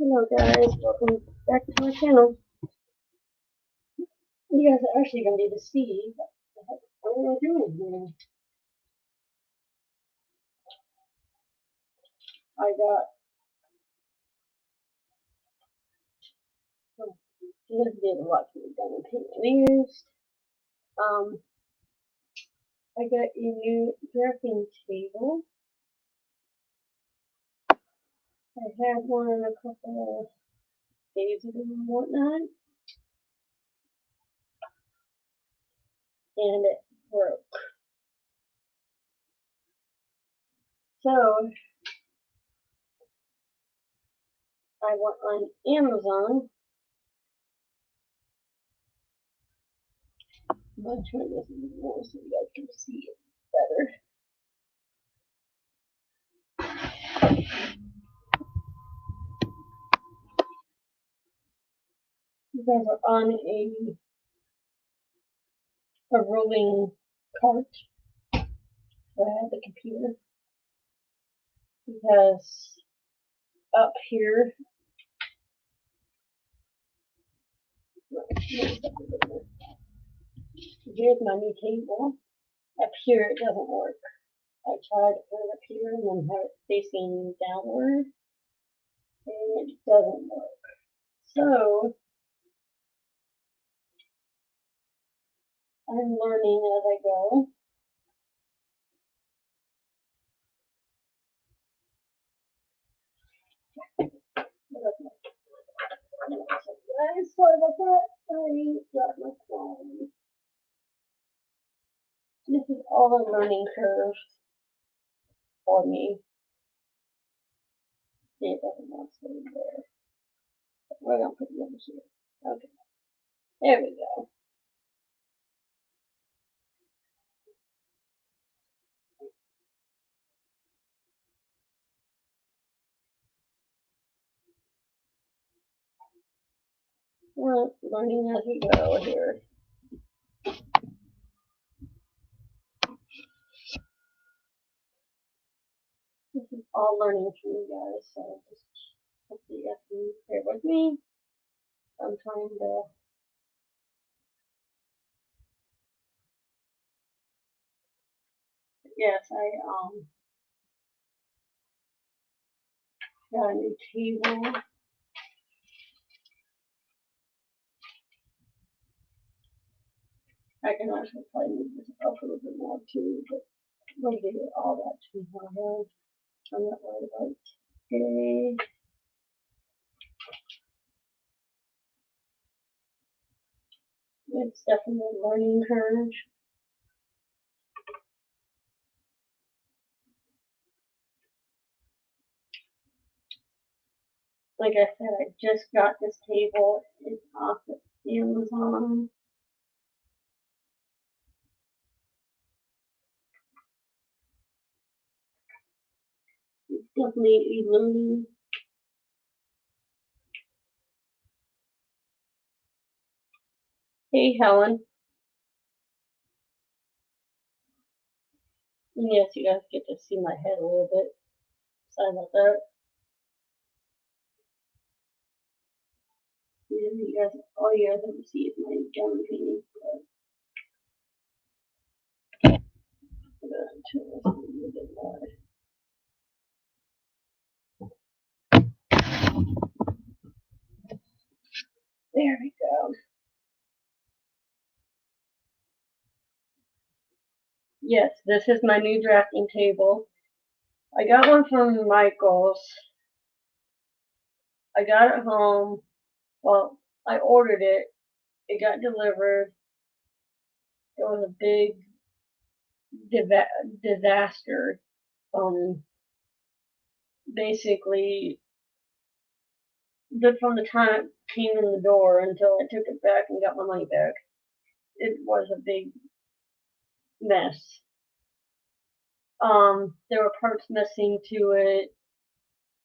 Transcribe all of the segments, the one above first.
Hello guys, welcome back to my channel. You guys are actually going to be able to see what am I doing here. I got you guys did watch me done and paint my nails. I got a new dressing table. I had one a couple of days ago and whatnot, and it broke. So I went on Amazon. I'm going to turn this more so you guys can see it better. You guys are on a rolling cart. So I have the computer because up here, here's my new table. Up here it doesn't work. I tried to put it up here and then have it facing downward, and it doesn't work. So I'm learning as I go. Sorry about that. I got my phone. This is all a learning curve for me. See, it doesn't want to stay there. We're going to put it over here. Okay. There we go. We're learning as we go here. This is all learning for you guys, so just hopefully you guys can bear with me. I'm trying to yes, I got a new table. I can actually probably move this up a little bit more too, but we'll get all that to my head. I'm not worried about it today. It's definitely a learning curve. Like I said, I just got this table. It's off of Amazon. It's definitely a learning. Hey, Helen. And yes, you guys get to see my head a little bit. Sorry about that. You guys, all you guys ever see is my gum painting. I'm gonna turn this a little bit more. There we go. Yes, this is my new drafting table. I got one from Michael's. I got it home. Well, I ordered it. It got delivered. It was a big disaster. Basically, from the time it came in the door until I took it back and got my money back, it was a big mess. There were parts missing to it,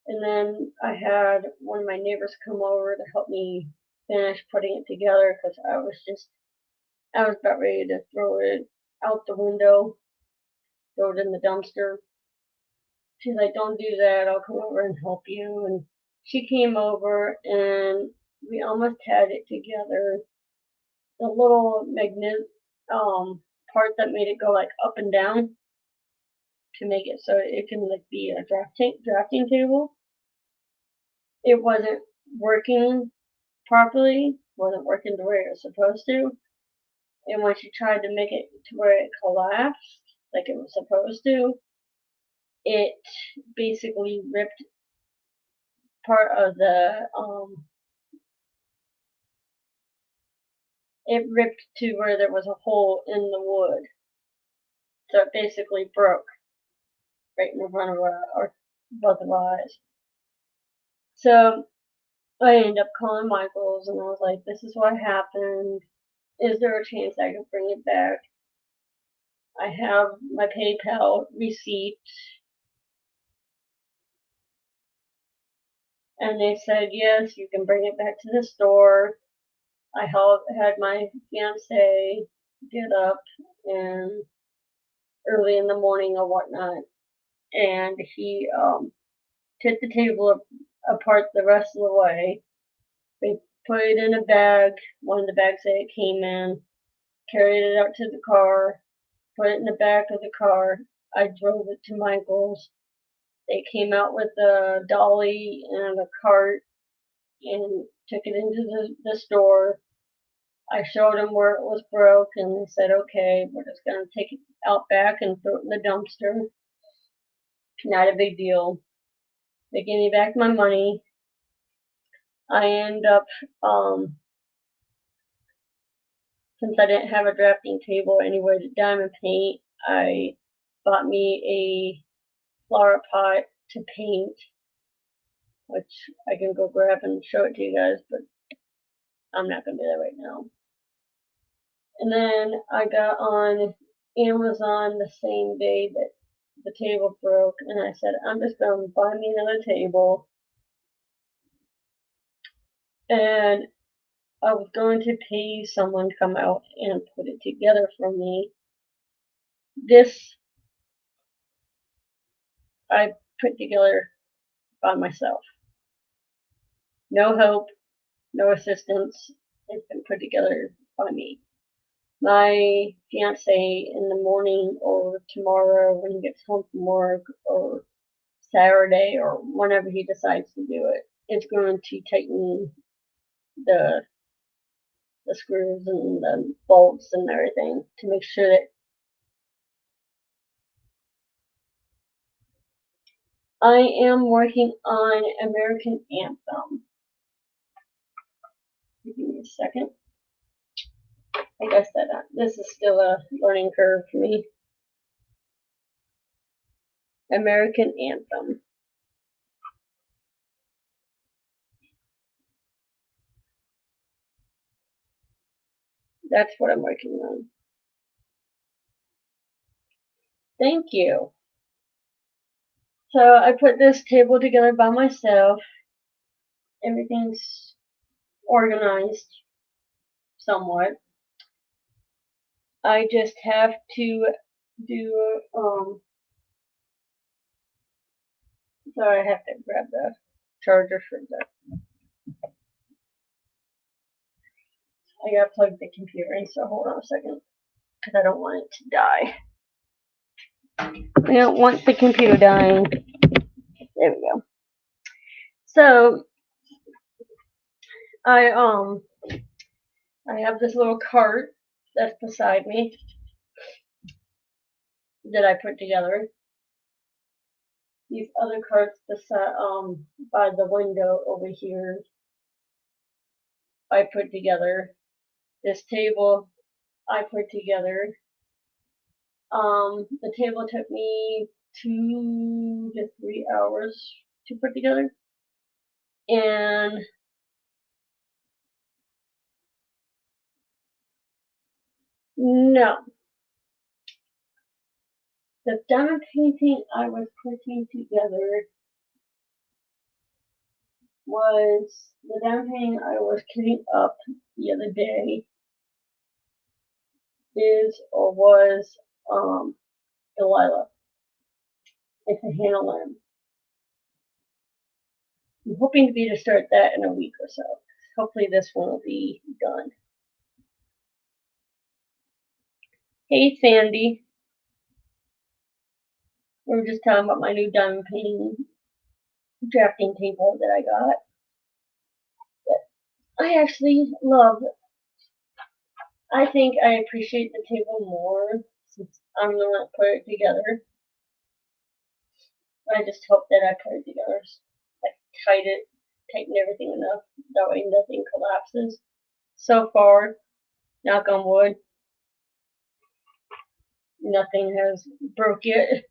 and then I had one of my neighbors come over to help me finish putting it together because I was about ready to throw it out the window, throw it in the dumpster. She's like, "Don't do that. I'll come over and help you." And she came over and we almost had it together. The little magnet part that made it go like up and down to make it so it can like be a drafting table. It wasn't working properly, wasn't working the way it was supposed to. And when she tried to make it to where it collapsed like it was supposed to, it basically ripped part of the it ripped to where there was a hole in the wood. So it basically broke right in front of both of our eyes. So I ended up calling Michaels and I was like, this is what happened. Is there a chance I can bring it back? I have my PayPal receipt. And they said, yes, you can bring it back to the store. I had my fiance get up and early in the morning or whatnot, and he took the table apart the rest of the way. They put it in a bag, one of the bags that it came in, carried it out to the car, put it in the back of the car. I drove it to Michael's. They came out with a dolly and a cart and took it into the store. I showed them where it was broke and they said, okay, we're just going to take it out back and throw it in the dumpster. Not a big deal. They gave me back my money. I end up, since I didn't have a drafting table anywhere to diamond paint, I bought me a flower pot to paint, which I can go grab and show it to you guys, but I'm not going to do that right now. And then I got on Amazon the same day that the table broke, and I said, I'm just going to buy me another table. And I was going to pay someone to come out and put it together for me. This I put together by myself. No help, no assistance. It's been put together by me. My fiance in the morning or tomorrow when he gets home from work or Saturday or whenever he decides to do it, is going to tighten the screws and the bolts and everything to make sure that I am working on American Anthem. Give me a second. Like I said, this is still a learning curve for me. American Anthem. That's what I'm working on. Thank you. So I put this table together by myself. Everything's organized somewhat. I just have to do, sorry, I have to grab the charger for the, I gotta plug the computer in, so hold on a second, because I don't want it to die. I don't want the computer dying. There we go. So, I have this little cart that's beside me that I put together. These other carts beside, by the window over here, I put together. This table, I put together. The table took me 2 to 3 hours to put together. And no, the diamond painting I was putting together was the diamond painting I was kitting up the other day is or was Delilah. It's a Hannah Lamb. I'm hoping to be to start that in a week or so. Hopefully this one will be done. Hey Sandy, we were just talking about my new diamond painting drafting table that I got. I actually love it. I think I appreciate the table more since I'm the one that put it together. I just hope that I put it together, like tighten everything enough, that way nothing collapses. So far, knock on wood, nothing has broke yet.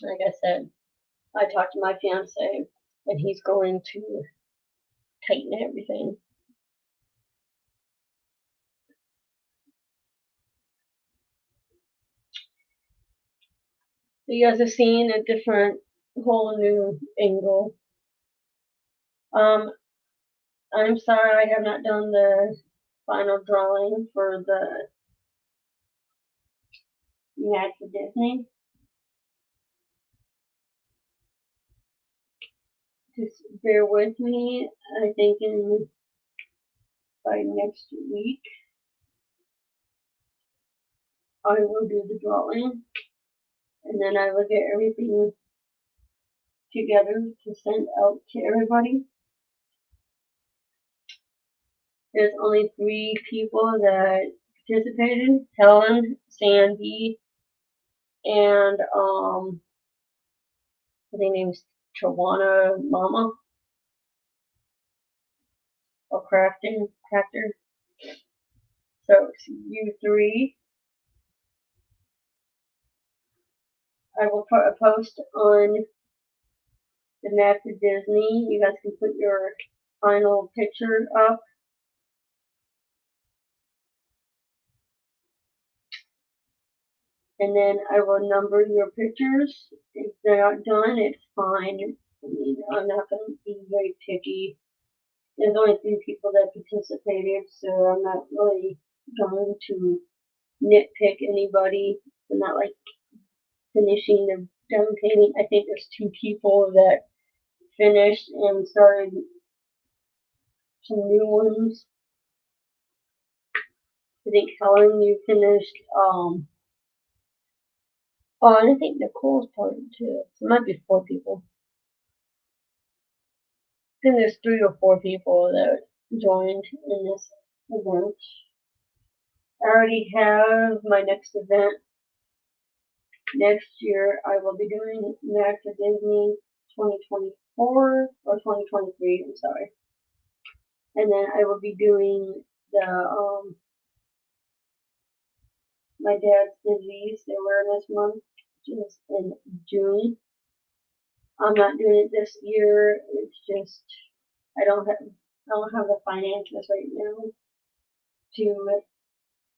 Like I said, I talked to my fiance, and he's going to tighten everything. So you guys are seeing a different, whole new angle. I'm sorry I have not done the final drawing for the Mad for Disney. Just bear with me. I think by next week I will do the drawing, and then I will get everything together to send out to everybody. There's only 3 people that participated: Helen, Sandy, and I think name's Tawana Mama or Crafter. So it's you 3. I will put a post on the Mad for Disney. You guys can put your final picture up. And then I will number your pictures. If they're not done, it's fine. I mean, I'm not going to be very picky. There's only 3 people that participated, so I'm not really going to nitpick anybody. I'm not like finishing the done painting. I think there's 2 people that finished and started some new ones. I think Helen, you finished. Oh, and I think Nicole's part too. So it might be 4 people. I think there's 3 or 4 people that joined in this event. I already have my next event. Next year I will be doing Mad for Disney 2024 or 2023, I'm sorry. And then I will be doing the my dad's disease awareness month, which is in June. I'm not doing it this year. It's just I don't have the finances right now to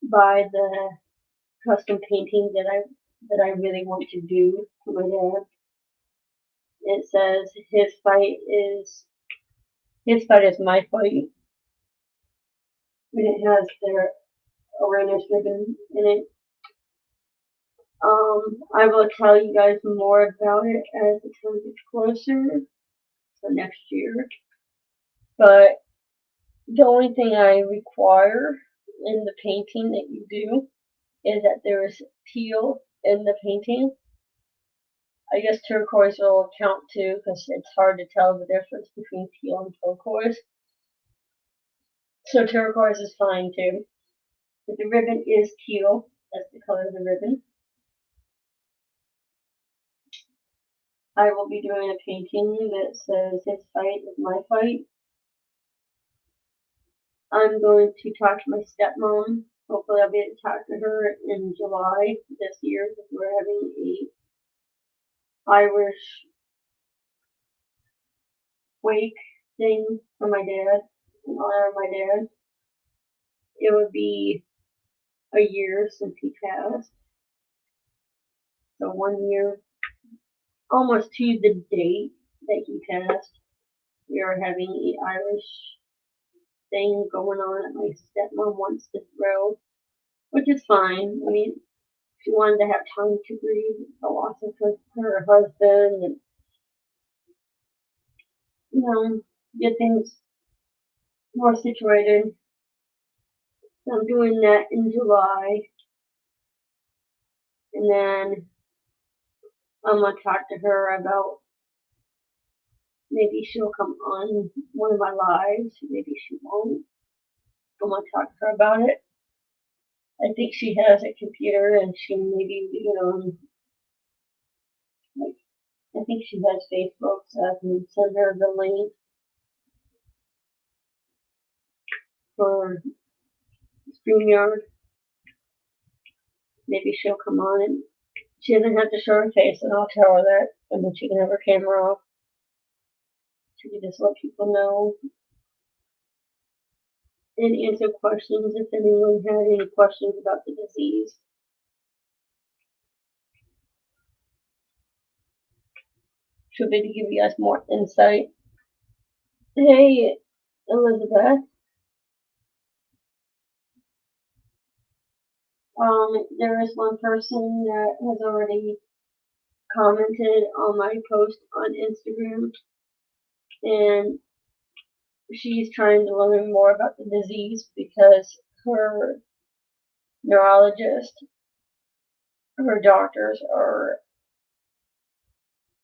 buy the custom painting that I really want to do for my dad. It says his fight is my fight, and it has their awareness ribbon in it. I will tell you guys more about it as the time gets closer for next year. But the only thing I require in the painting that you do is that there is teal in the painting. I guess turquoise will count too, because it's hard to tell the difference between teal and turquoise. So turquoise is fine too. But the ribbon is teal. That's the color of the ribbon. I will be doing a painting that says his fight is my fight. I'm going to talk to my stepmom. Hopefully I'll be able to talk to her in July this year because we're having a Irish wake thing for my dad, in honor of my dad. It would be a year since he passed. So 1 year, almost to the date that he passed, we are having an Irish thing going on that my stepmom wants to throw, which is fine. I mean, she wanted to have time to grieve the loss of her husband and, get things more situated. So I'm doing that in July. And then I'm going to talk to her about maybe she'll come on one of my lives. Maybe she won't. I'm going to talk to her about it. I think she has a computer and she maybe, like, I think she has Facebook, so I can send her the link for StreamYard. Maybe she'll come on and she doesn't have to show her face, and I'll tell her that, and then she can have her camera off. She can just let people know and answer questions if anyone had any questions about the disease. She'll be able to give you guys more insight. Hey, Elizabeth. There is one person that has already commented on my post on Instagram, and she's trying to learn more about the disease because her neurologist, her doctors are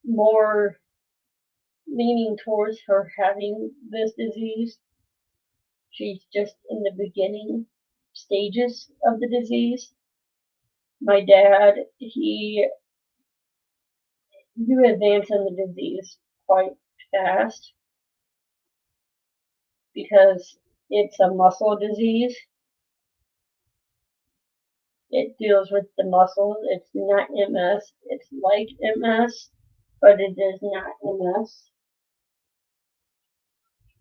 more leaning towards her having this disease. She's just in the beginning stages of the disease. My dad, he advanced in the disease quite fast because it's a muscle disease. It deals with the muscles. It's not MS. It's like MS, but it is not MS.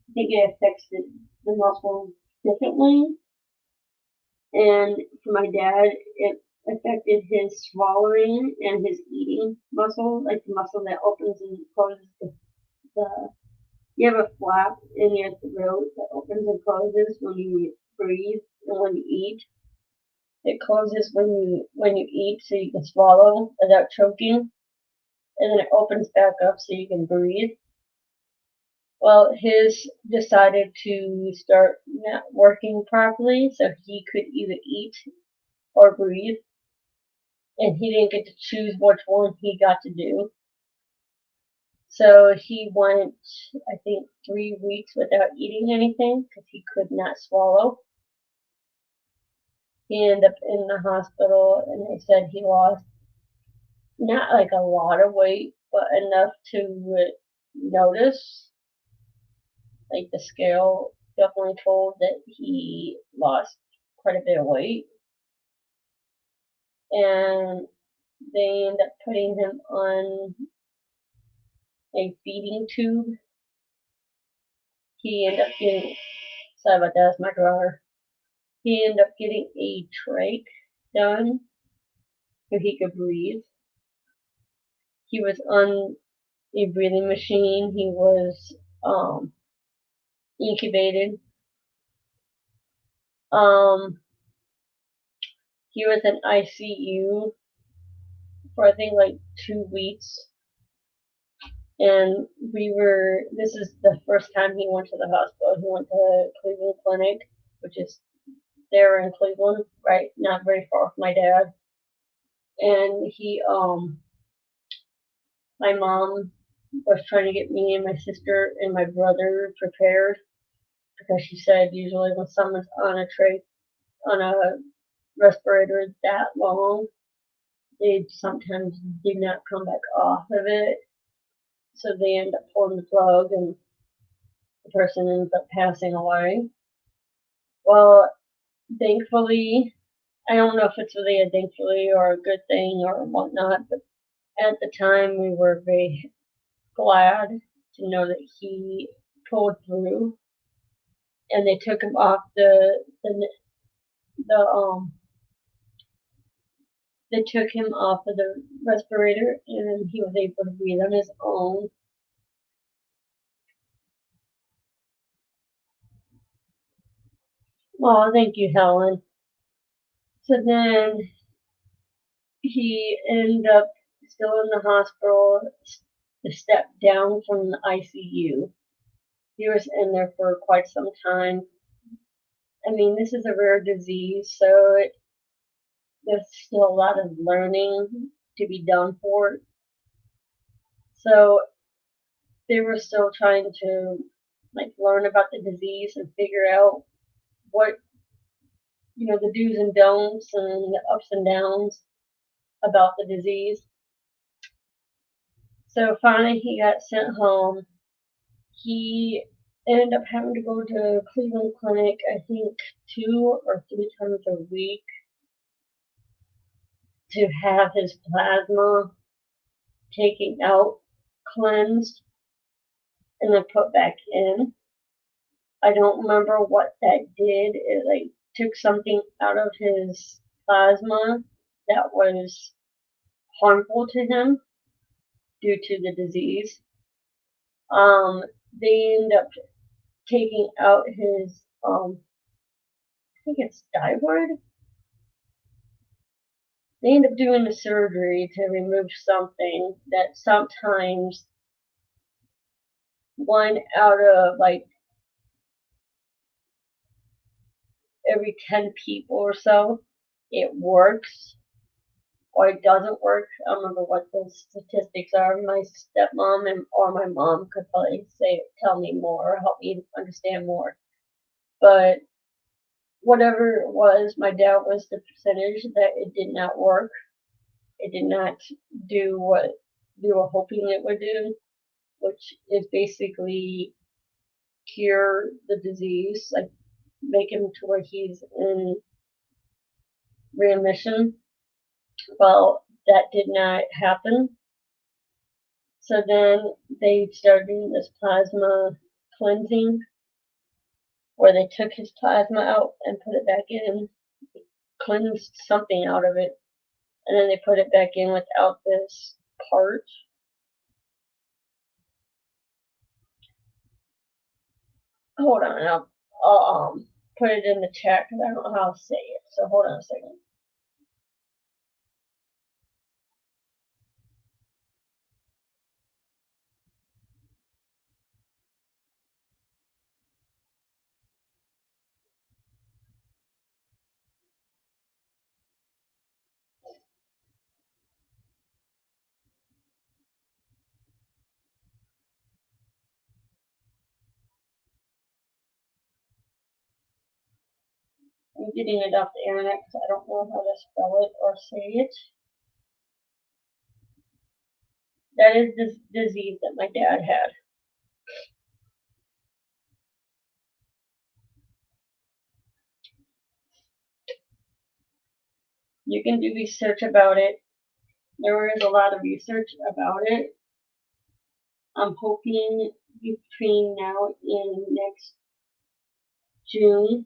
I think it affects the muscles differently. And for my dad, it affected his swallowing and his eating muscle, like the muscle that opens and closes you have a flap in your throat that opens and closes when you breathe and when you eat. It closes when you eat so you can swallow without choking, and then it opens back up so you can breathe. Well, his decided to start not working properly, so he could either eat or breathe, and he didn't get to choose which one he got to do. So he went, I think, 3 weeks without eating anything because he could not swallow. He ended up in the hospital, and they said he lost not like a lot of weight, but enough to notice. Like the scale definitely told that he lost quite a bit of weight. And they ended up putting him on a feeding tube. He ended up getting, sorry about that, that's my drawer. He ended up getting a trach done so he could breathe. He was on a breathing machine. He was incubated. He was in ICU for I think like 2 weeks. And this is the first time he went to the hospital. He went to Cleveland Clinic, which is there in Cleveland, right, not very far from my dad. And my mom was trying to get me and my sister and my brother prepared because she said usually when someone's on a respirator that long, they sometimes do not come back off of it. So they end up pulling the plug and the person ends up passing away. Well, thankfully, I don't know if it's really a thankfully or a good thing or whatnot, but at the time we were very glad to know that he pulled through, and they took him off they took him off of the respirator, and he was able to breathe on his own. Well, thank you, Helen. So then he ended up still in the hospital, stepped down from the ICU. He was in there for quite some time. I mean, this is a rare disease, so there's still a lot of learning to be done for it. So they were still trying to learn about the disease and figure out what the do's and don'ts and the ups and downs about the disease. So finally he got sent home. He ended up having to go to Cleveland Clinic, I think 2 or 3 times a week to have his plasma taken out, cleansed, and then put back in. I don't remember what that did. It took something out of his plasma that was harmful to him due to the disease. They end up taking out his I think it's thyroid. They end up doing the surgery to remove something that sometimes 1 out of every 10 people or so, it works or it doesn't work. I don't remember what the statistics are. My stepmom or my mom could probably tell me more or help me understand more. But whatever it was, my doubt was the percentage that it did not work. It did not do what they were hoping it would do, which is basically cure the disease, make him to where he's in remission. Well, that did not happen. So then they started doing this plasma cleansing, where they took his plasma out and put it back in, cleansed something out of it, and then they put it back in without this part. Hold on, I'll put it in the chat because I don't know how to say it. So hold on a second. I'm getting it off the internet because I don't know how to spell it or say it. That is this disease that my dad had. You can do research about it. There is a lot of research about it. I'm hoping between now and next June,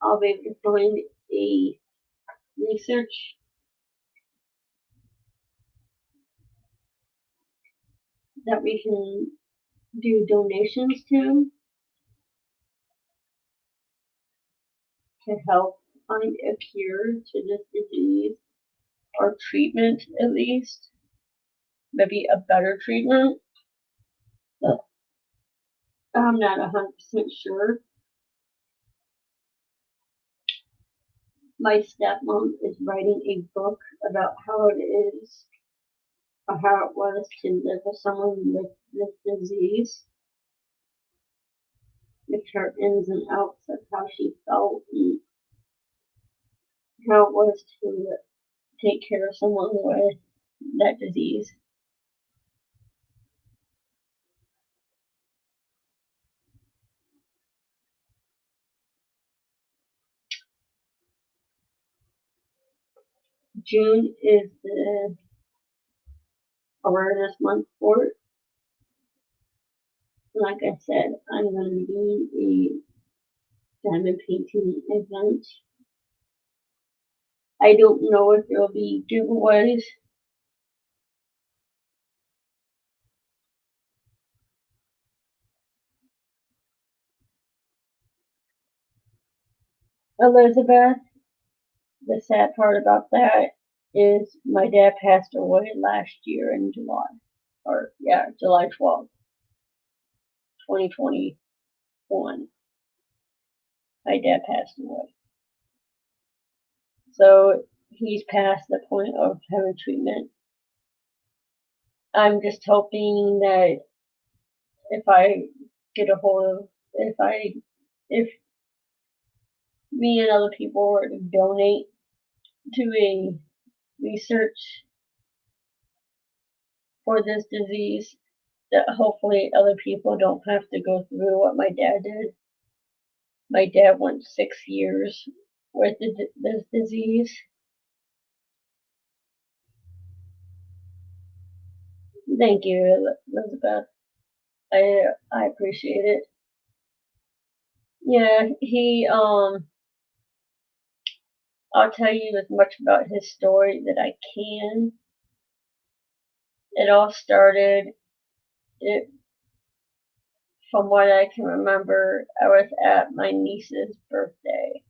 I'll be able to find a research that we can do donations to help find a cure to this disease or treatment at least. Maybe a better treatment. I'm not 100% sure. My stepmom is writing a book about how it is or how it was to live with someone with this disease. With her ins and outs of how she felt and how it was to take care of someone with that disease. June is the awareness month for it. Like I said, I'm going to be doing a diamond painting event. I don't know if there will be giveaways. Elizabeth, the sad part about that is my dad passed away last year in July. Or, yeah, July 12th, 2021. My dad passed away. So he's past the point of having treatment. I'm just hoping that if I get a hold of, if me and other people were to donate to a research for this disease, that hopefully other people don't have to go through what my dad did. My dad went 6 years with this disease. Thank you, Elizabeth. I appreciate it. Yeah, I'll tell you as much about his story that I can. It all started, it, from what I can remember, I was at my niece's birthday.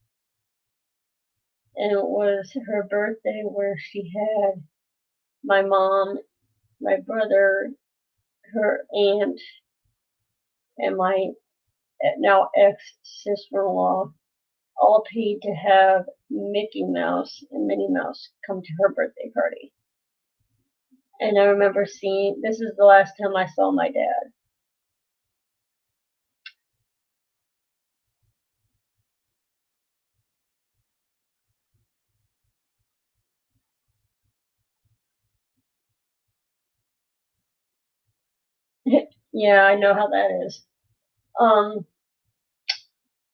And it was her birthday where she had my mom, my brother, her aunt, and my now ex-sister-in-law all paid to have Mickey Mouse and Minnie Mouse come to her birthday party. And I remember seeing, this is the last time I saw my dad. Yeah, I know how that is.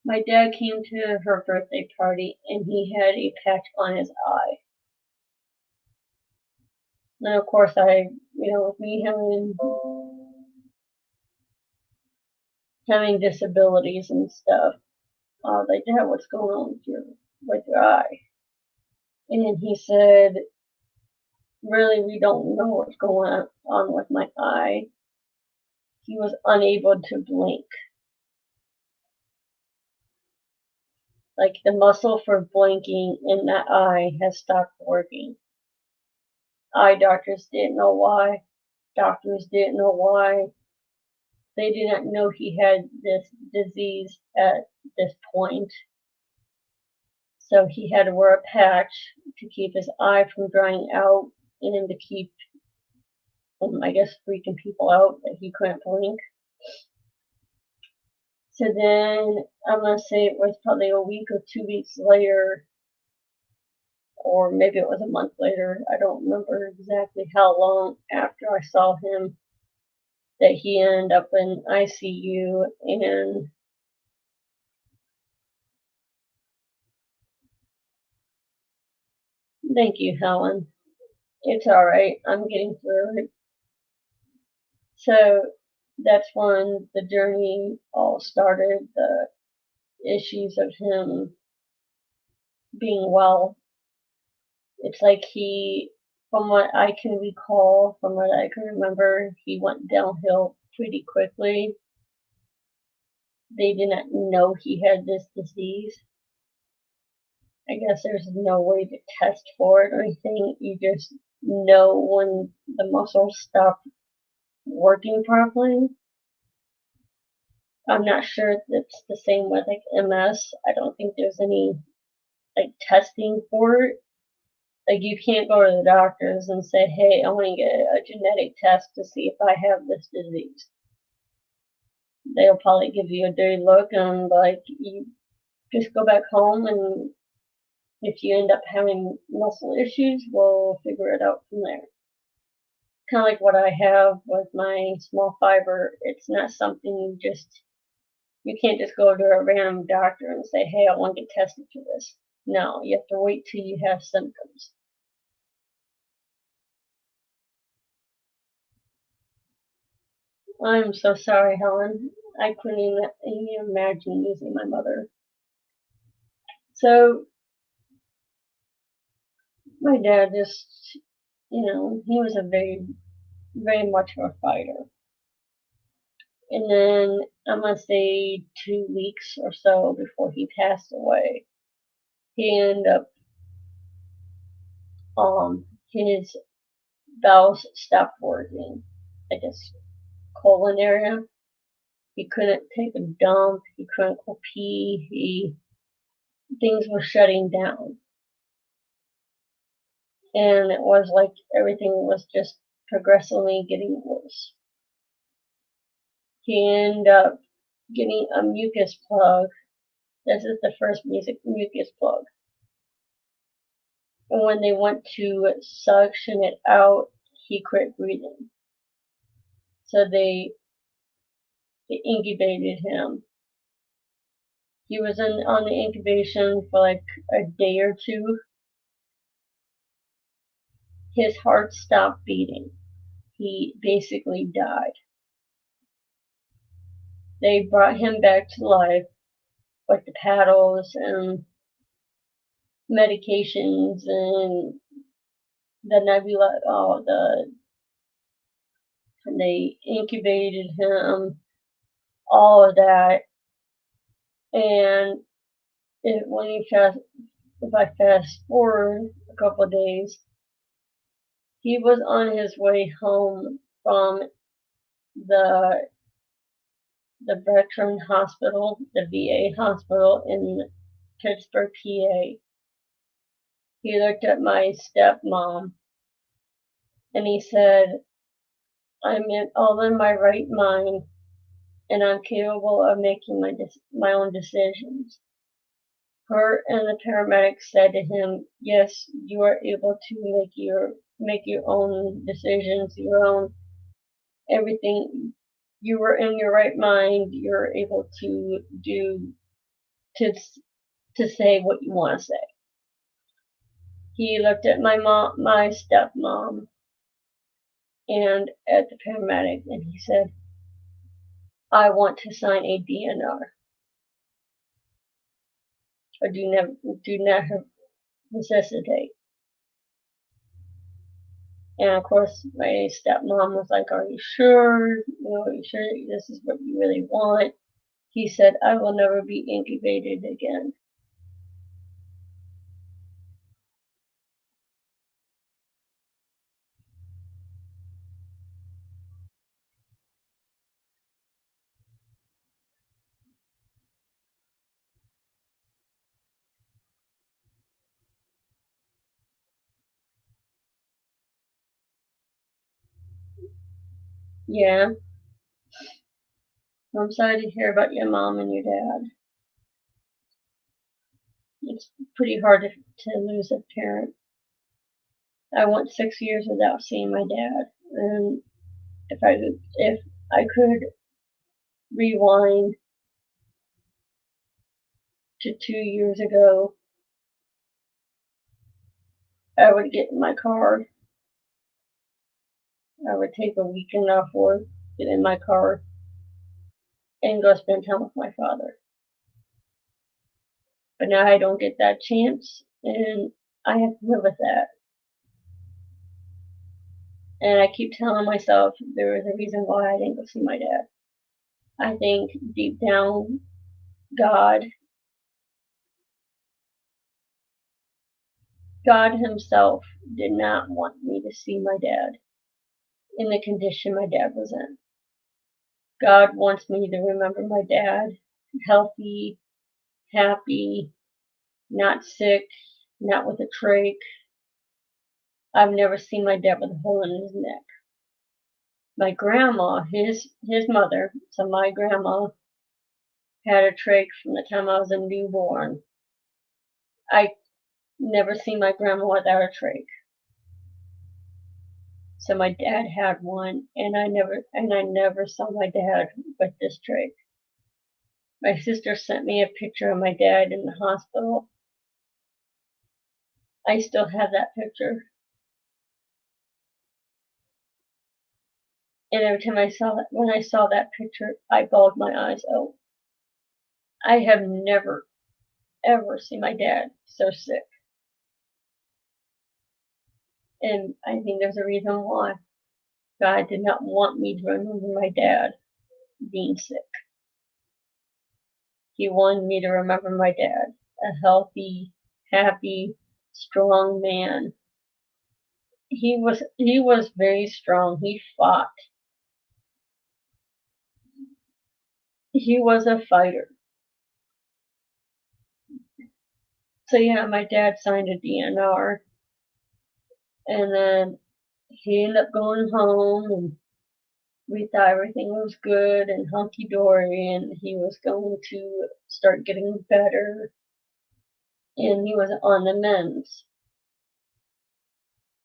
My dad came to her birthday party and he had a patch on his eye. And of course, with me having disabilities and stuff, I was like, Dad, what's going on with your eye? And he said, really, we don't know what's going on with my eye. He was unable to blink. Like the muscle for blinking in that eye has stopped working. Eye doctors didn't know why. Doctors didn't know why. They didn't know he had this disease at this point. So he had to wear a patch to keep his eye from drying out and to keep, I guess, freaking people out that he couldn't blink. So then I'm going to say it was probably a week or 2 weeks later, or maybe it was a month later. I don't remember exactly how long after I saw him that he ended up in ICU. And thank you, Helen. It's all right. I'm getting through it. So that's when the journey all started, the issues of him being well. It's like from what I can recall, from what I can remember, he went downhill pretty quickly. They didn't know he had this disease. I guess there's no way to test for it or anything. You just know when the muscles stop working properly. I'm not sure if it's the same with like MS. I don't think there's any like testing for it. Like you can't go to the doctors and say, hey, I want to get a genetic test to see if I have this disease. They'll probably give you a dirty look and like you just go back home, and if you end up having muscle issues, we'll figure it out from there. Kind of like what I have with my small fiber. It's not something you can't just go to a random doctor and say, hey, I want to get tested for this. No, you have to wait till you have symptoms. I'm so sorry, Helen. I couldn't even imagine losing my mother. So my dad just, he was a very, very much of a fighter. And then I'm going to say 2 weeks or so before he passed away, he ended up his bowels stopped working, like his colon area. He couldn't take a dump. He couldn't go pee. Things were shutting down. And it was like everything was just progressively getting worse. He ended up getting a mucus plug. This is the first mucus plug. And when they went to suction it out, he quit breathing. So they incubated him. He was on the incubation for like a day or two. His heart stopped beating. He basically died. They brought him back to life with the paddles and medications and the nebula, and they incubated him, all of that. And if I fast forward a couple of days, he was on his way home from the veteran hospital, the VA hospital in Pittsburgh, PA. He looked at my stepmom and he said, I'm all in my right mind and I'm capable of making my own decisions. Her and the paramedics said to him, yes, you are able to make your own decisions, your own everything. You were in your right mind. You're able to to say what you want to say. He looked at my stepmom, and at the paramedic, and he said, I want to sign a DNR. Or do not necessitate. And of course, my stepmom was like, are you sure? Are you sure this is what you really want? He said, I will never be incubated again. Yeah. I'm sorry to hear about your mom and your dad. It's pretty hard to lose a parent. I went 6 years without seeing my dad, and if I could rewind to 2 years ago, I would get in my car. I would take a weekend off work, get in my car, and go spend time with my father. But now I don't get that chance, and I have to live with that. And I keep telling myself there is a reason why I didn't go see my dad. I think deep down, God Himself did not want me to see my dad in the condition my dad was in. God wants me to remember my dad healthy, happy, not sick, not with a trach. I've never seen my dad with a hole in his neck. My grandma, his mother, so my grandma had a trach from the time I was a newborn. I never seen my grandma without a trach. So my dad had one, and I never saw my dad with this trach. My sister sent me a picture of my dad in the hospital. I still have that picture. And every time when I saw that picture, I bawled my eyes out. I have never, ever seen my dad so sick. And I think there's a reason why. God did not want me to remember my dad being sick. He wanted me to remember my dad, a healthy, happy, strong man he was very strong. He fought. He was a fighter. So yeah, my dad signed a DNR, and then he ended up going home, and we thought everything was good and hunky dory, and he was going to start getting better, and he was on the mends.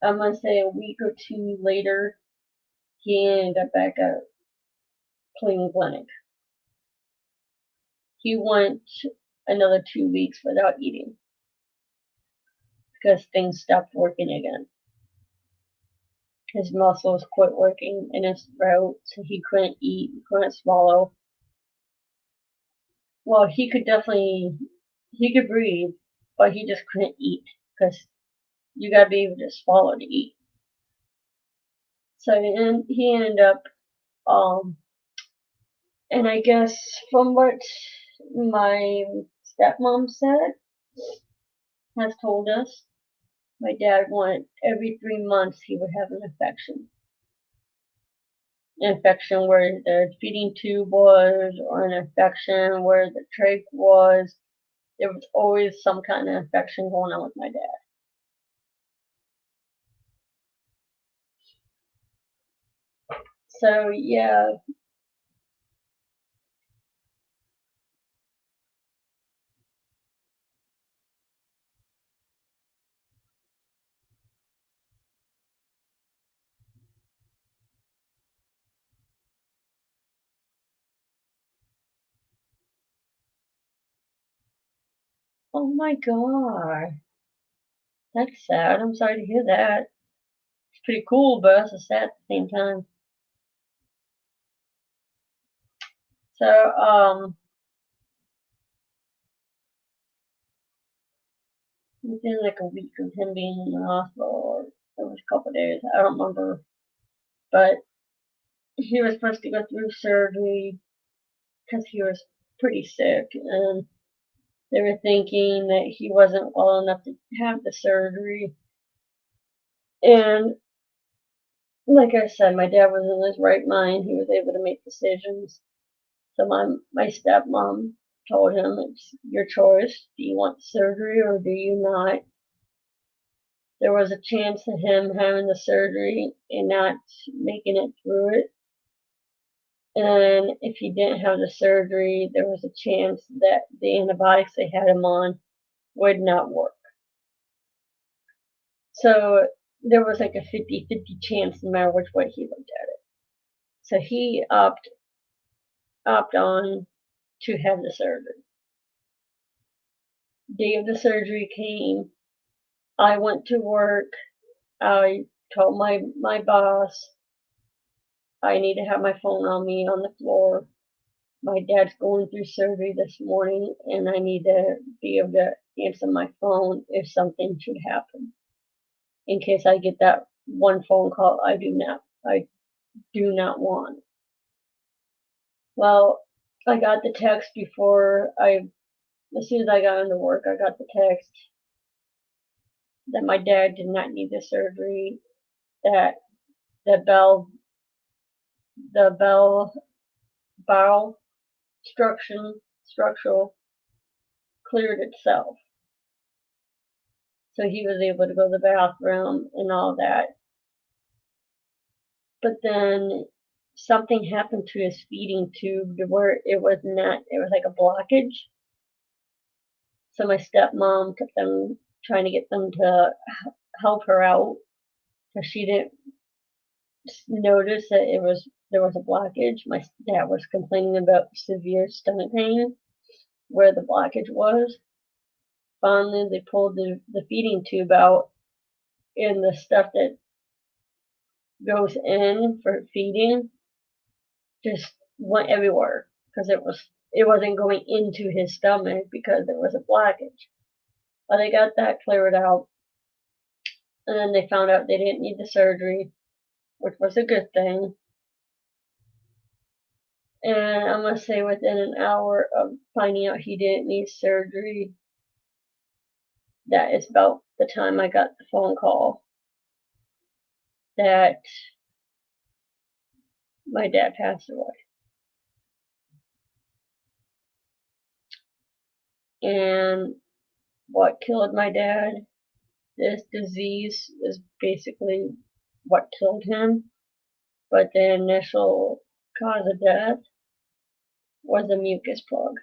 I'm gonna say a week or two later, he ended up back at Cleveland Clinic. He went another 2 weeks without eating because things stopped working again. His muscles quit working in his throat, so he couldn't eat, he couldn't swallow. Well, he could breathe, but he just couldn't eat because you gotta be able to swallow to eat. So he ended up, and I guess from what my stepmom has told us, my dad wanted every 3 months he would have an infection. An infection where the feeding tube was, or an infection where the trach was. There was always some kind of infection going on with my dad. So yeah. Oh my god. That's sad. I'm sorry to hear that. It's pretty cool, but also sad at the same time. So, within like a week of him being in the hospital, or it was a couple of days, I don't remember. But he was supposed to go through surgery because he was pretty sick, and they were thinking that he wasn't well enough to have the surgery. And like I said, my dad was in his right mind. He was able to make decisions. So my stepmom told him, it's your choice. Do you want surgery or do you not? There was a chance of him having the surgery and not making it through it. And if he didn't have the surgery, there was a chance that the antibiotics they had him on would not work. So there was like a 50-50 chance no matter which way he looked at it. So he opted on to have the surgery. Day of the surgery came. I went to work. I told my boss I need to have my phone on me on the floor. My dad's going through surgery this morning, and I need to be able to answer my phone if something should happen. In case I get that one phone call I do not want. Well, I got the text as soon as I got into work, I got the text that my dad did not need the surgery, that the bowel structural cleared itself. So he was able to go to the bathroom and all that. But then something happened to his feeding tube to where it was like a blockage. So my stepmom kept trying to get them to help her out because she didn't notice that there was a blockage. My dad was complaining about severe stomach pain where the blockage was. Finally, they pulled the feeding tube out, and the stuff that goes in for feeding just went everywhere because it wasn't going into his stomach because there was a blockage. But they got that cleared out, and then they found out they didn't need the surgery, which was a good thing. And I'm gonna say within an hour of finding out he didn't need surgery, that is about the time I got the phone call that my dad passed away. And what killed my dad, this disease is basically what killed him, but the initial cause of death was a mucus plug.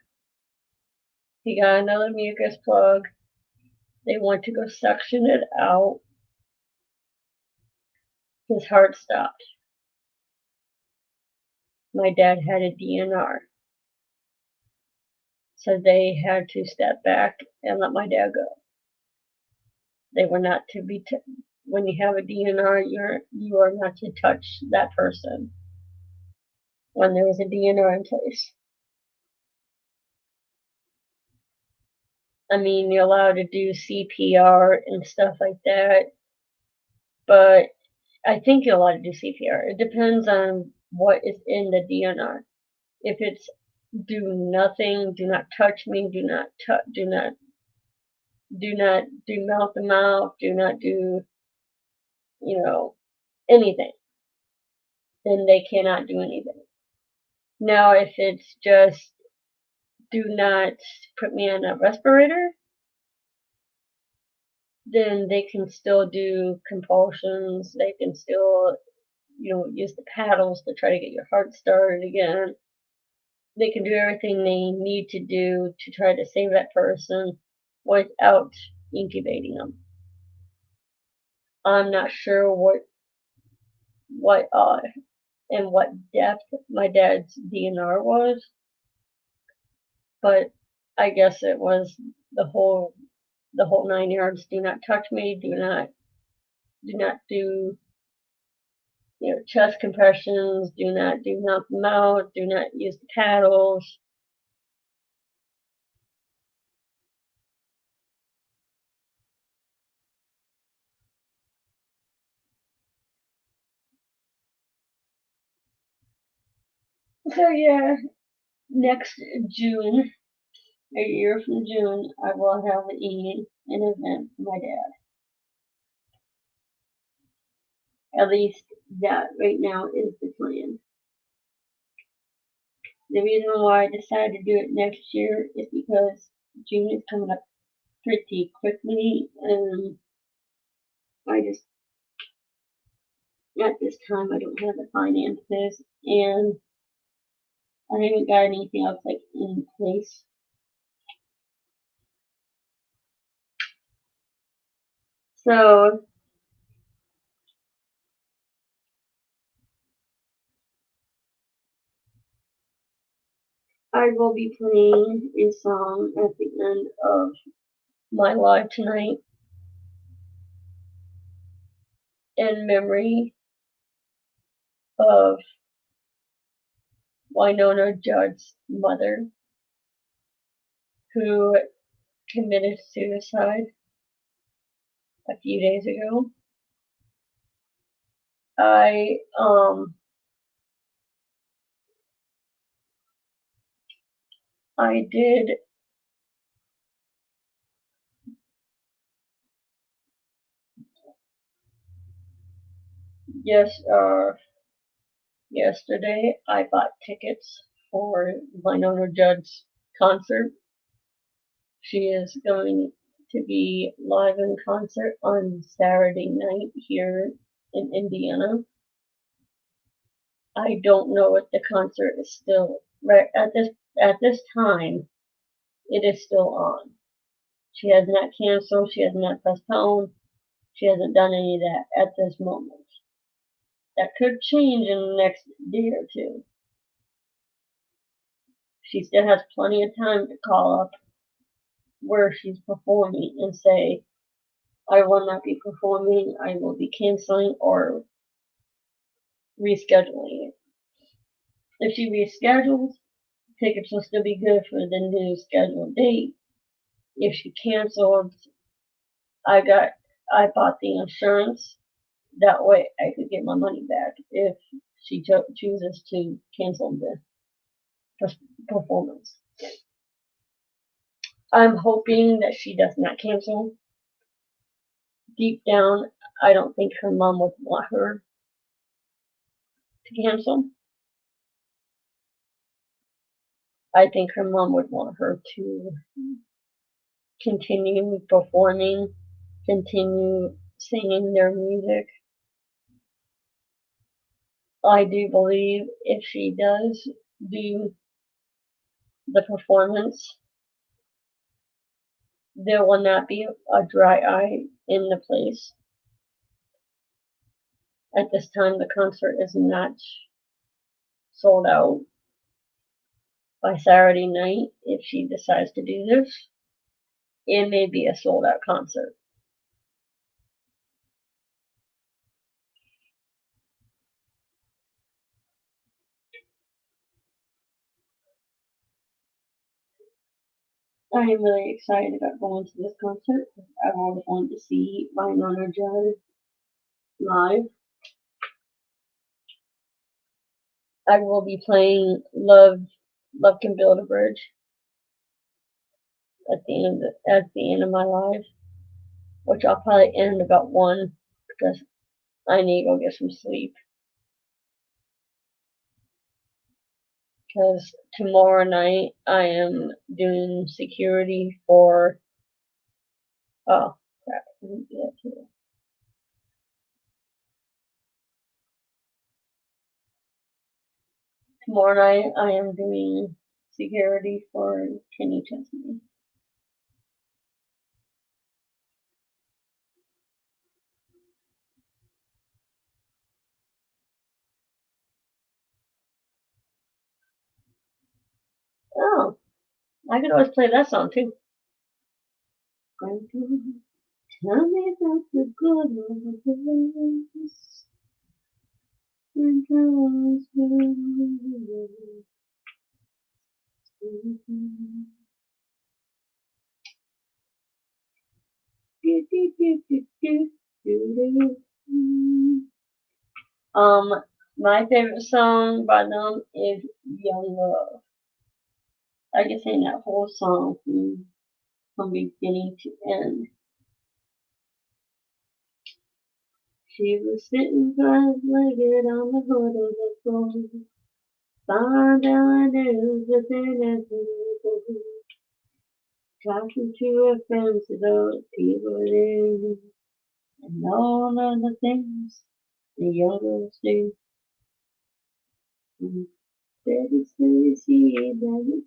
He got another mucus plug. They went to go suction it out. His heart stopped. My dad had a DNR. So they had to step back and let my dad go. They were not to be, when you have a DNR, you are not to touch that person when there was a DNR in place. I mean, you're allowed to do CPR and stuff like that, but I think you're allowed to do CPR. It depends on what is in the DNR. If it's do nothing, do not touch me, do not do mouth to mouth, do not do, anything, then they cannot do anything. Now, if it's just do not put me on a respirator, then they can still do compulsions. They can still, use the paddles to try to get your heart started again. They can do everything they need to do to try to save that person without intubating them. I'm not sure what and what depth my dad's DNR was, but I guess it was the whole 9 yards. Do not touch me. Do not do chest compressions. Do not do mouth to mouth. Do not use the paddles. So yeah, next June, a year from June, I will have an event for my dad. At least that right now is the plan. The reason why I decided to do it next year is because June is coming up pretty quickly, and I just, at this time, I don't have the finances, and I haven't got anything else like in place. So I will be playing a song at the end of my live tonight in memory of Wynonna Judd's mother, who committed suicide a few days ago. I did yesterday I bought tickets for Wynonna Judd's concert. She is going to be live in concert on Saturday night here in Indiana. I don't know if the concert is still right at this time. It is still on. She has not canceled. She has not postponed. She hasn't done any of that at this moment. That could change in the next day or two. She still has plenty of time to call up where she's performing and say, I will not be performing, I will be canceling or rescheduling it. If she reschedules, tickets will still be good for the new scheduled date. If she cancels, I bought the insurance. That way I could get my money back if she chooses to cancel the performance. I'm hoping that she does not cancel. Deep down, I don't think her mom would want her to cancel. I think her mom would want her to continue performing, continue singing their music. I do believe if she does do the performance, there will not be a dry eye in the place. At this time, the concert is not sold out. By Saturday night, if she decides to do this, it may be a sold out concert. I am really excited about going to this concert. I've always wanted to see Wynonna Judd live. I will be playing Love Can Build a Bridge at the end of my live, which I'll probably end about 1 because I need to go get some sleep. Because tomorrow night I am doing security for oh crap, I didn't do that too. Tomorrow night I am doing security for Kenny Chesney. Oh, I could always play that song too. Tell me about the good old days. Um, my favorite song by them is Young Love. I can sing that whole song from beginning to end. She was sitting cross-legged on the hood of the floor, far down news within every talking to her friends about people there, and all of the things the young girls do. Steady, steady, see, baby,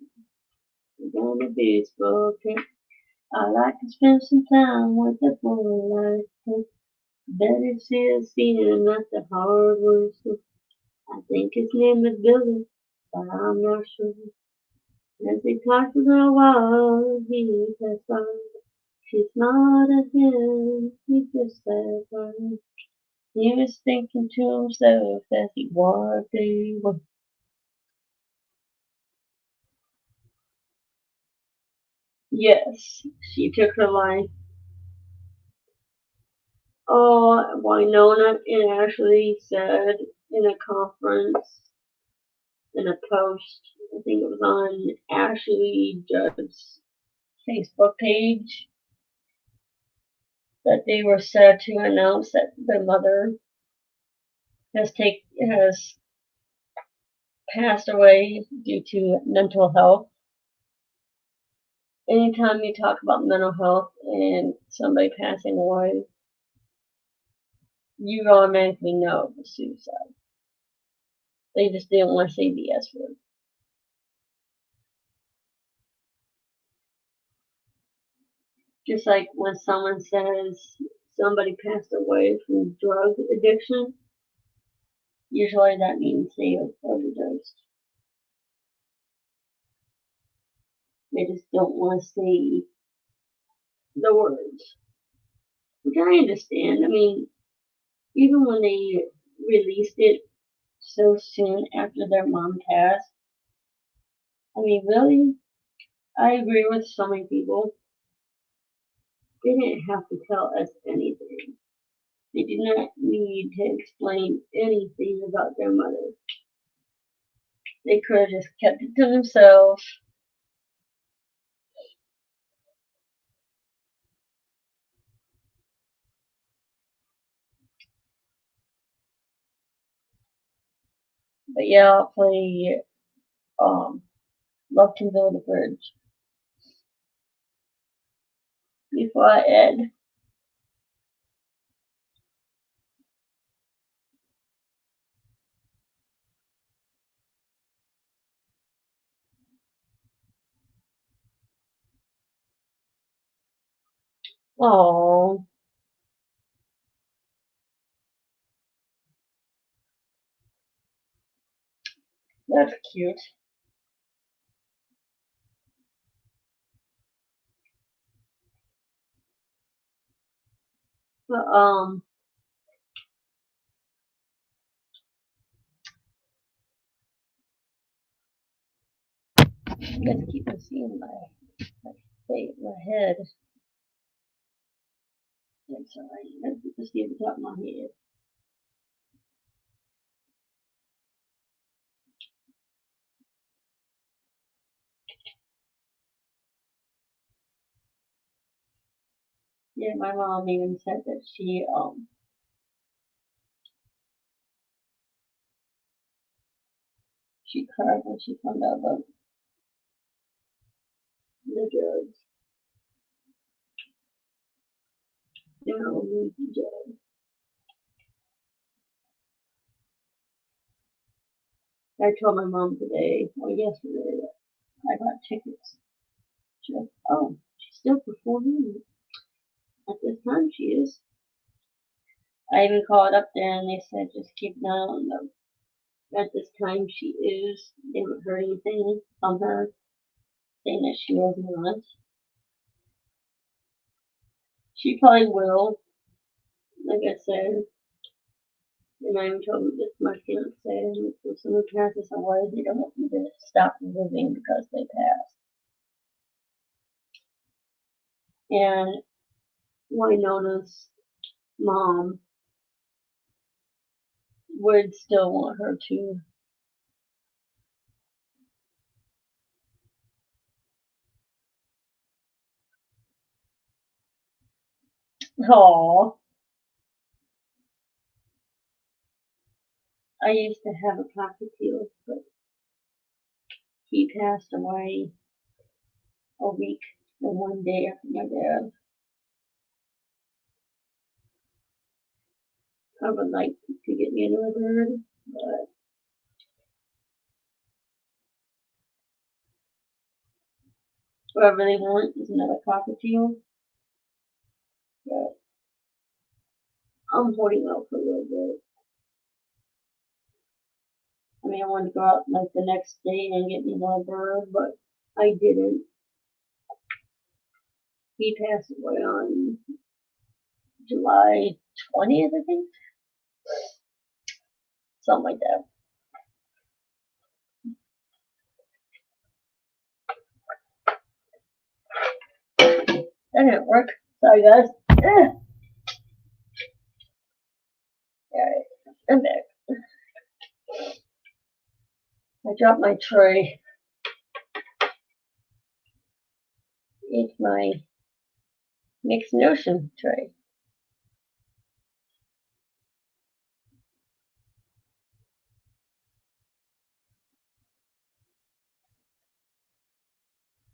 we're gonna be spoken. I like to spend some time with the boy like her. Betty says seeing not the hard ones. I think his name is Billy, but I'm not sure. As they talked a little while, he passed by. She smiled at him, he just sat by. He was thinking to himself as he walked away. Yes, she took her life. Oh, Wynonna and Ashley said in a conference, in a post, I think it was on Ashley Judd's Facebook page, that they were sad to announce that their mother has passed away due to mental health. Anytime you talk about mental health and somebody passing away, you automatically know it was suicide. They just didn't want to say the S word. Just like when someone says somebody passed away from drug addiction, usually that means they overdosed. They just don't want to say the words, which I understand. I mean, even when they released it so soon after their mom passed, I mean, really, I agree with so many people. They didn't have to tell us anything. They did not need to explain anything about their mother. They could have just kept it to themselves. But yeah, I'll play Love Can Build a Bridge before I end. Oh, that's cute. But I gotta keep seeing my face, my head. That's alright. I gotta keep the see at the top of my head. Yeah, my mom even said that she cried when she found out about the drugs. You know, the drugs. I told my mom today, or yesterday, that I got tickets. She goes, oh, she's still performing. At this time, she is. I even called up there and they said just keep an eye on them. At this time, she is. They haven't heard anything from her saying that she was not. She probably will, like I said. And I even told this my fiance, if someone passes away, they don't want me to stop living because they passed. And Winona's mom would still want her to. Aww. I used to have a cockatiel, but he passed away a week or one day after my dad. I would like to get me another bird, but what I really want is another cockatiel. But I'm holding out for a little bit. I mean, I wanted to go out like the next day and get me another bird, but I didn't. He passed away on July 20th, I think. Something like that. That didn't work. Sorry, guys. Alright, I'm back. I dropped my tray. It's my mixed notion tray.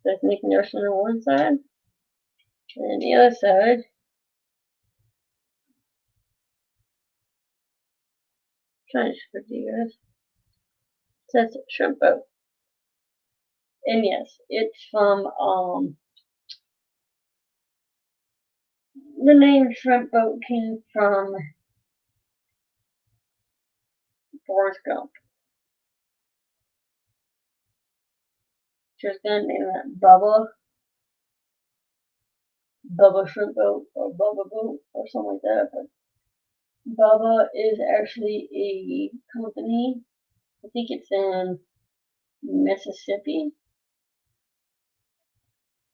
So it's mixed notion on one side, and the other side trying to show you guys. It says shrimp boat. And yes, it's from the name shrimp boat came from Forrest Gump. She was gonna name it Bubba shrimp boat or Bubba boat or something like that, but Bubba is actually a company. I think it's in Mississippi.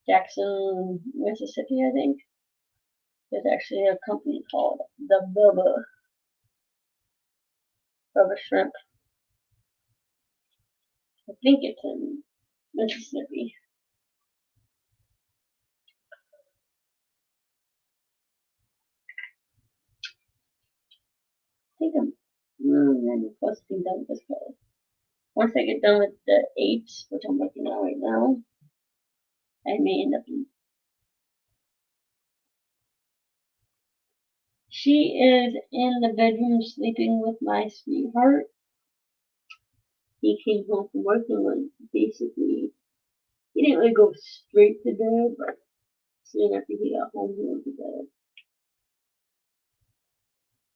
Jackson, Mississippi, I think. There's actually a company called the Bubba Shrimp. I think it's in Mississippi. I think I'm close to being done with this color. once I get done with the 8s, which I'm working on right now, I may end up in. She is in the bedroom sleeping with my sweetheart. He came home from work and was basically, he didn't really go straight to bed, but soon after he got home, he went to bed.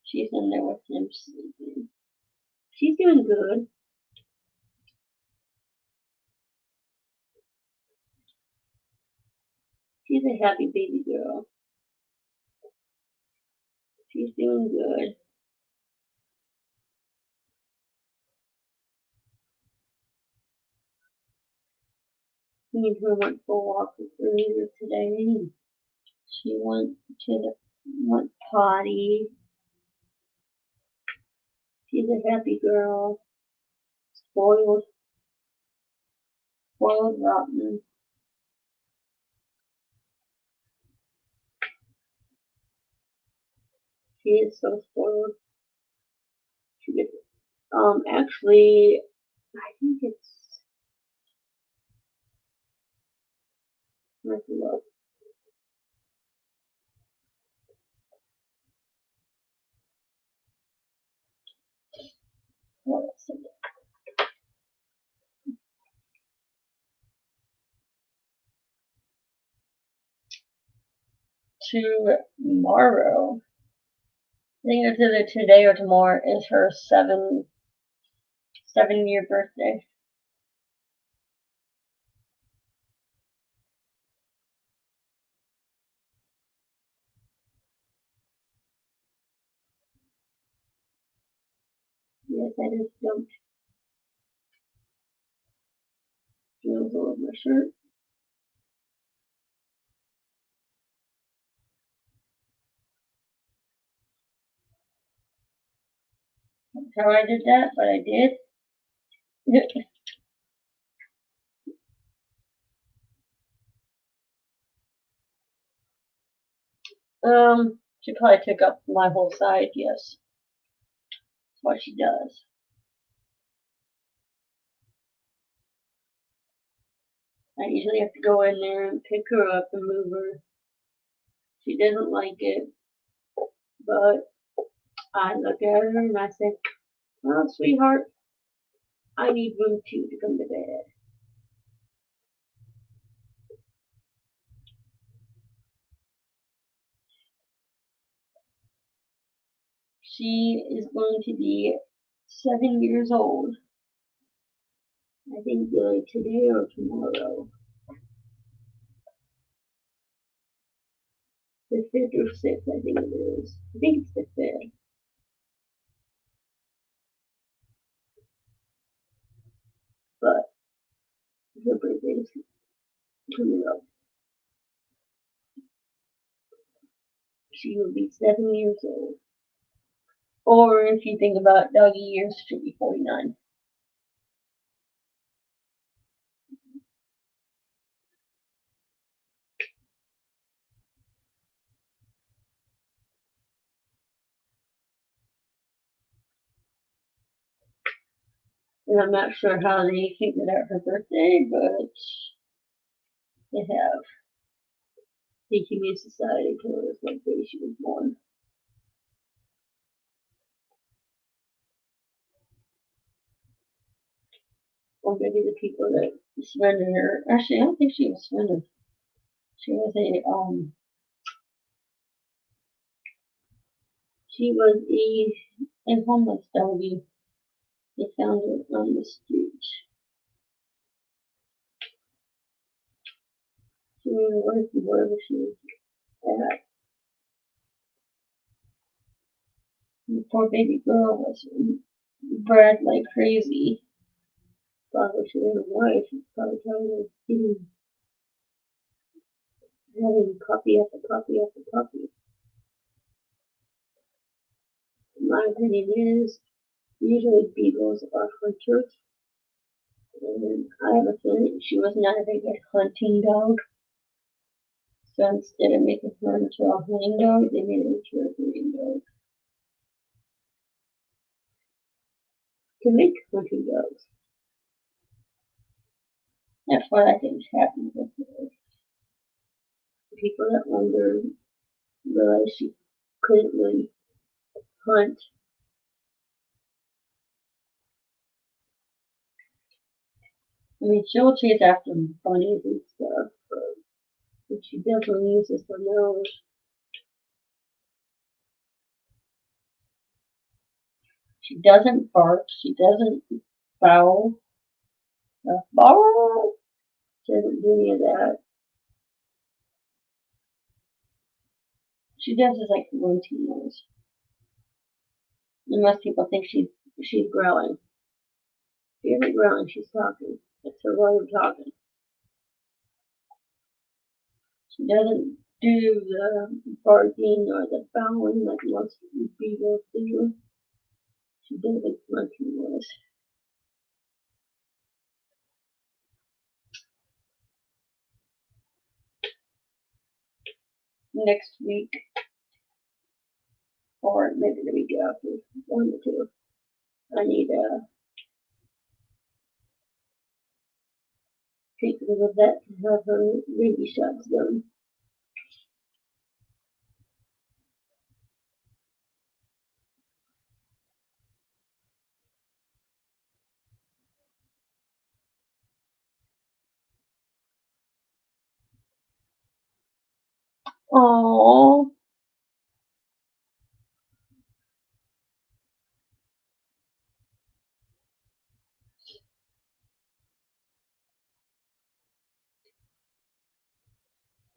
She's in there with him sleeping. She's doing good. She's a happy baby girl. She's doing good. Me and her went for a walk earlier today. She went to the potty. She's a happy girl. Spoiled. Spoiled rotten. She is so spoiled. She gets actually I think it's let's look. Let's see. Tomorrow. I think it's either today or tomorrow is her 7-year birthday. Yes, I just dumped Jules all over my shirt. That's how I did that, but I did. She probably took up my whole side, yes. That's what she does. I usually have to go in there and pick her up and move her. She doesn't like it, but I look at her and I say, well, sweetheart, I need room too to come to bed. She is going to be 7 years old. I think either today or tomorrow. The 5th or 6th, I think it is. I think it's the 5th. But her birthday is coming up. She will be 7 years old. Or if you think about doggy years, she'll be 49. And I'm not sure how they figured out her birthday, but they have. The Humane Society told us what day she was born. Or maybe the people that surrendered her. Actually, I don't think she was surrendered. She was a homeless doggy. They found her on the street. She really was wherever she was at. The poor baby girl was bred like crazy. Probably she didn't know why. She's probably tired of having puppy after puppy after puppy. My opinion is usually beagles are hunters. And I have a feeling she was not a very good hunting dog. So instead of making her into a hunting dog, they made her into a breeding dog. To make hunting dogs. That's what I think is happening with her. People that wonder realize she couldn't really hunt. I mean, she'll chase after bunnies and stuff, but she definitely uses her nose. She doesn't bark. She doesn't foul. Bark. She doesn't do any of that. She does is like grunting noise. And most people think she's growling. She isn't growling. She's talking. It's her way of talking. She doesn't do the barking or the bowing like most beagles do. She does a grunting noise. Next week, or maybe the week after, one or two, I need to take her to the vet to have her rabies shots done. Oh,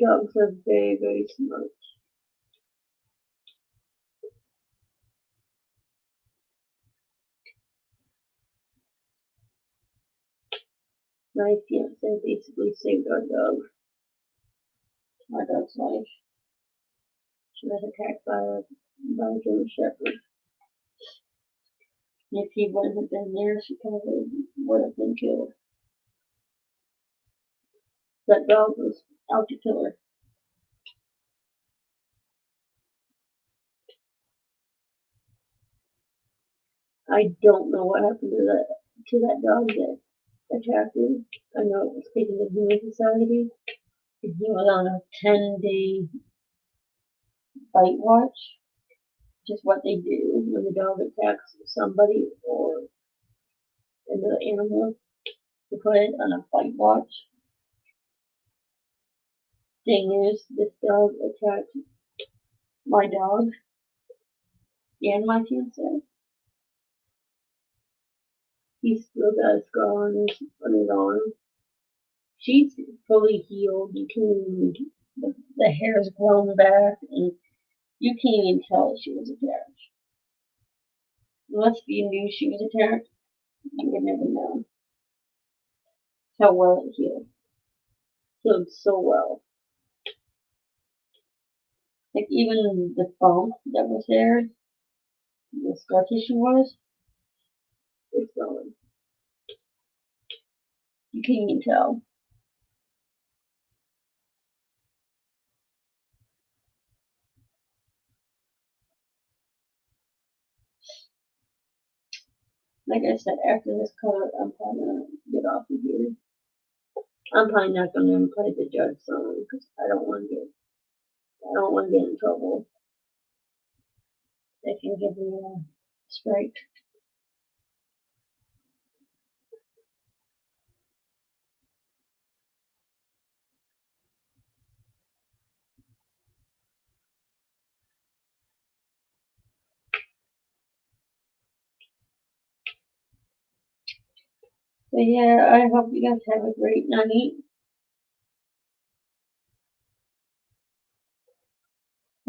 dogs are very, very smart. My fiance basically saved our dog. My dog's life. She was attacked by a German Shepherd. And if he wouldn't have been there, she probably would have been killed. That dog was out to kill her. I don't know what happened to that dog that attacked him. I know it was taken to the Humane Society. He was on a 10-day bite watch, which is what they do when the dog attacks somebody or another animal. They put it on a bite watch. Thing is, this dog attacked my dog and my fiance. He's still got a scar on his arm. She's fully healed. You can the hair's grown back, and you can't even tell she was attacked. Unless you knew she was attacked, you would never know how well it healed. Healed so well. Like even the bump that was there, the scar tissue was, it's gone. You can't even tell. Like I said, after this color, I'm probably gonna get off of here. I'm probably not gonna play the judge song because I don't want to get in trouble. They can give me a strike. But yeah, I hope you guys have a great night.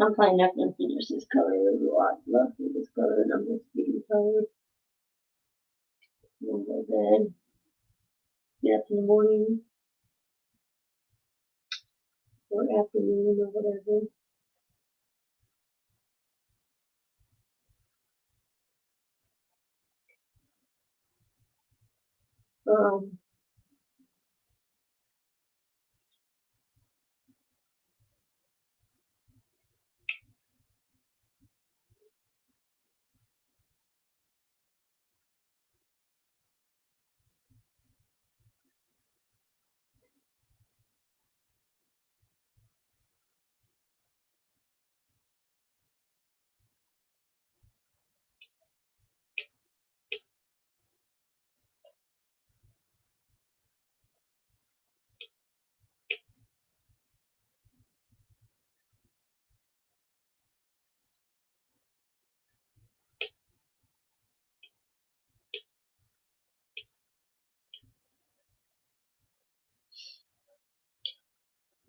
I'm probably not gonna finish this color. There's a lot left of this color, and I'm just getting tired. I'm gonna go to bed. Get up in the morning or afternoon or whatever. Um,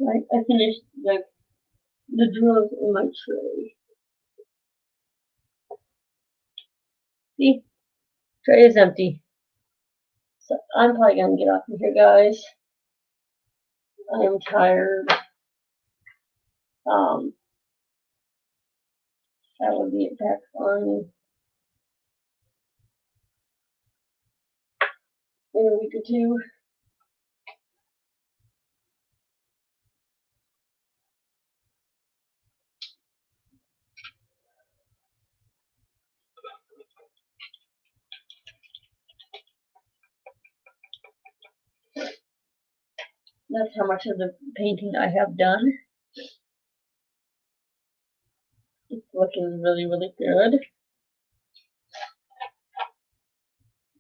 Right, I finished the drills in my tray. See, tray is empty. So I'm probably gonna get off of here, guys. I am tired. I will be back on in a week or two. That's how much of the painting I have done. It's looking really, really good.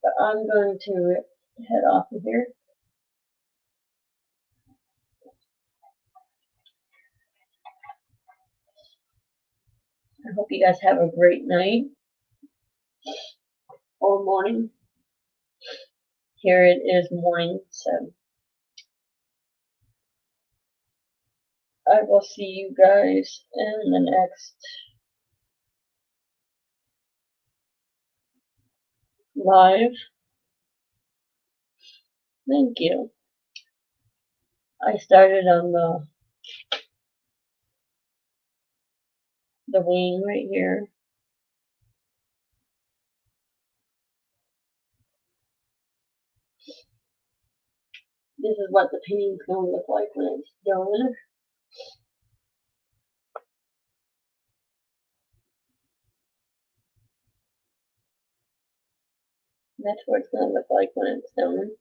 But I'm going to head off of here. I hope you guys have a great night or morning. Here it is morning, so I will see you guys in the next live. Thank you. I started on the wing right here. This is what the painting's going to look like when it's done. That's what it's going to look like when it's done.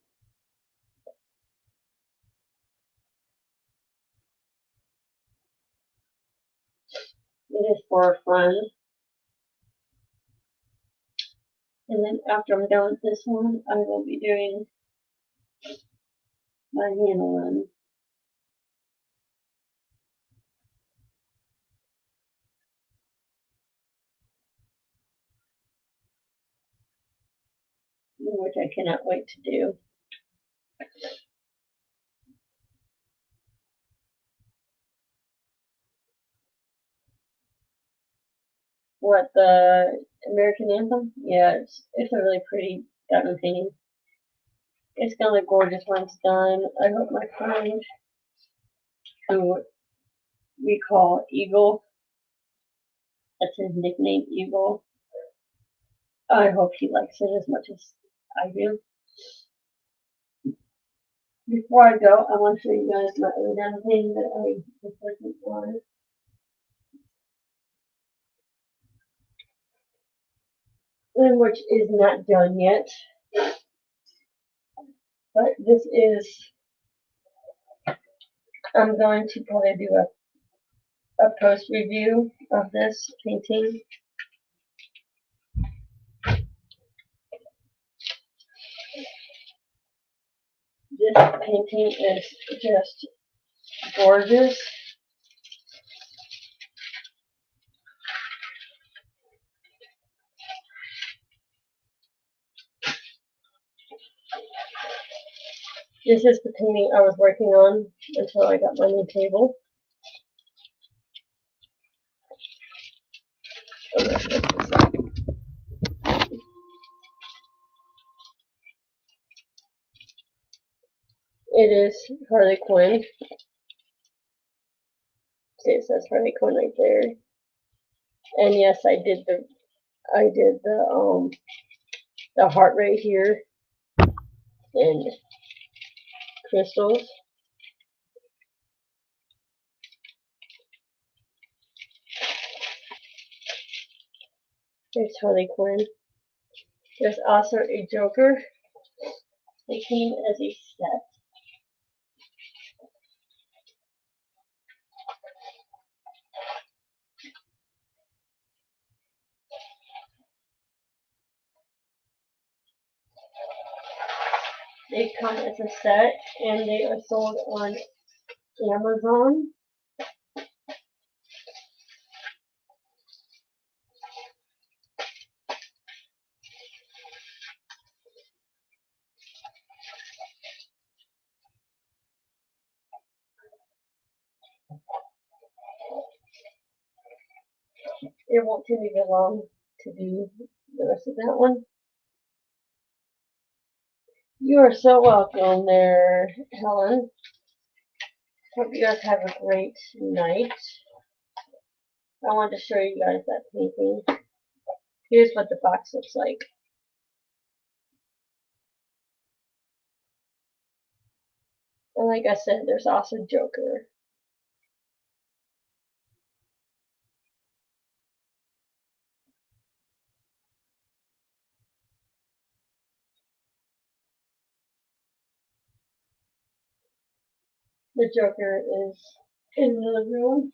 It is for a friend. And then after I'm done with this one, I will be doing my handle run. Which I cannot wait to do. What, the American Anthem? Yeah, it's a really pretty diamond painting. It's gonna look gorgeous when it's done. I hope my friend, who we call Eagle, that's his nickname, Eagle, I hope he likes it as much as I do. Before I go, I want to show you guys my other diamond painting that I was working on. Which is not done yet. But this is, I'm going to probably do a post review of this painting. This painting is just gorgeous. This is the painting I was working on until I got my new table. It is Harley Quinn. See, it says Harley Quinn right there. And yes, I did the heart right here and crystals. There's Harley Quinn. There's also a Joker. They came as a set. They come as a set and they are sold on Amazon. it won't take me very long to do the rest of that one. You are so welcome there, Helen. Hope you guys have a great night. I wanted to show you guys that painting. Here's what the box looks like. And like I said, there's also Joker. The Joker is in the room.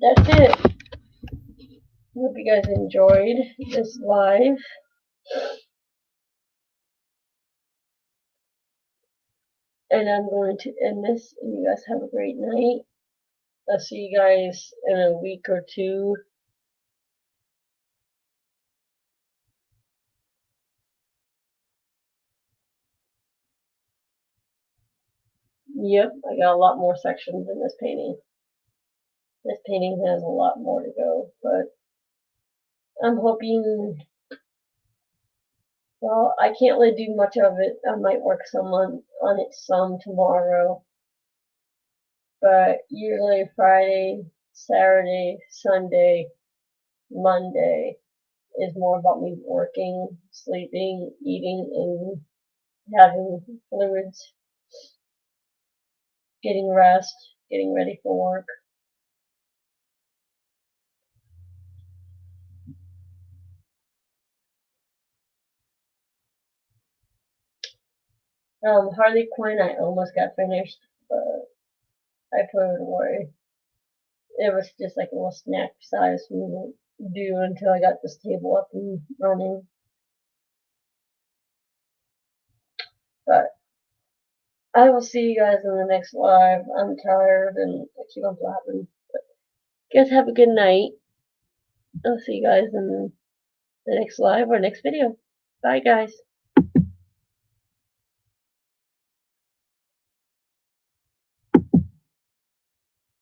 That's it. Hope you guys enjoyed this live. And I'm going to end this, and you guys have a great night. I'll see you guys in a week or two. Yep, I got a lot more sections in this painting. This painting has a lot more to go, but I'm hoping, well, I can't really do much of it. I might work on it some tomorrow, but usually Friday, Saturday, Sunday, Monday is more about me working, sleeping, eating, and having fluids, getting rest, getting ready for work. Harley Quinn, I almost got finished, but I put it away. It was just like a little snack size for me to do until I got this table up and running. But I will see you guys in the next live. I'm tired and I keep on blabbing. But you guys have a good night. I'll see you guys in the next live or next video. Bye, guys.